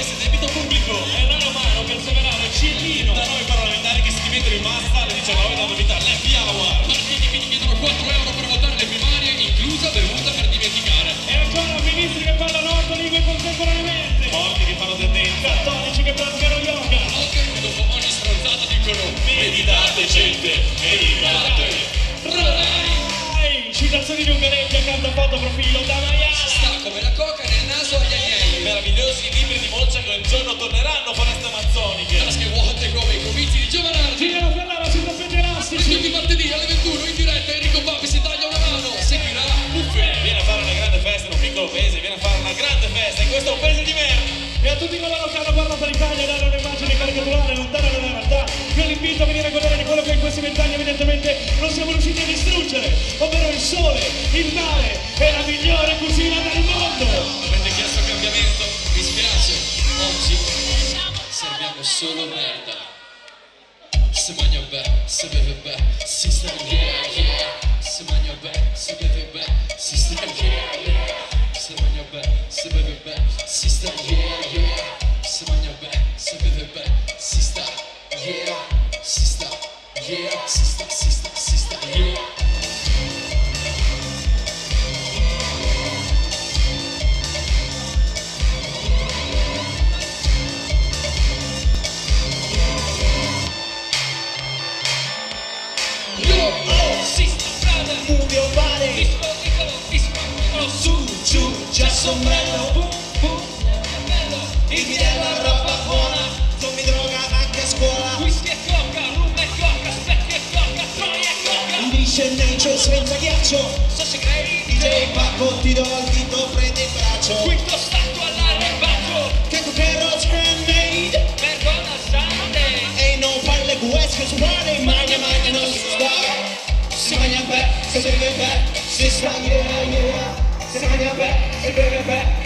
paese debito pubblico. È raro umano, perseverare, cillino. Da noi parlamentari che si dimettono in massa alle 19 da novità l'happy hour. Partiti che ti chiedono 4 euro per votare le primarie, inclusa bevuta per dimenticare. E ancora ministri che parlano 8 lingue contemporaneamente. Morti che fanno tendenza. Cattolici che praticano yoga. Walker che dopo ogni stronzata dicono Meditate gente, meditate. Dai, citazioni di Ungaretti accanto a fotoprofilo da maiale. sta come la coca nel naso agli agnelli. Meravigliosi libri di Moccia che un giorno torneranno foreste amazzoniche. Tasche vuote come i comizi di Giovanardi. Giuliano Ferrara sui tappeti elastici. Tutti martedì alle 21 in diretta Enrico Papi si taglia una mano. Seguirà Buffe. Viene a fare una grande festa in un piccolo paese, viene a fare una grande festa in questo paese di merda. E a tutti coloro che hanno parlato l'Italia e dare un'immagine caricaturale lontana dalla realtà, io li invito a venire a godere di quello che in questi 20 anni evidentemente non siamo riusciti a distruggere, ovvero il sole, il mare e la migliore cucina del mondo. Avete chiesto cambiamento? Mi spiace. Oggi serviamo solo merda. Se mangia bene, se beve bene, si sta yeah yeah. Se mangia bene, se beve bene, si sta yeah yeah. Se mangia bene, se beve bene, si sta yeah yeah. Se mangia bene, se beve bene, si sta yeah. Si sta yeah, si sta yeah. Muove un mare, su, giù, già sombrello, il bidello a roba buona, non mi droga anche a scuola. Whisky e coca, rum e coca, specchi e coca, troia e coca. Il discendente senza ghiaccio, Sassi Grey, DJ Pacco ti do il dito, prendi il braccio. quinto stato all'arrebato. Che Roach handmade, Perdona Sunday. e non fare le guesche su mare, magna non si sta. Si mangia bene, se beve bene, si sta yeah yeah. Si mangia bene, se beve bene,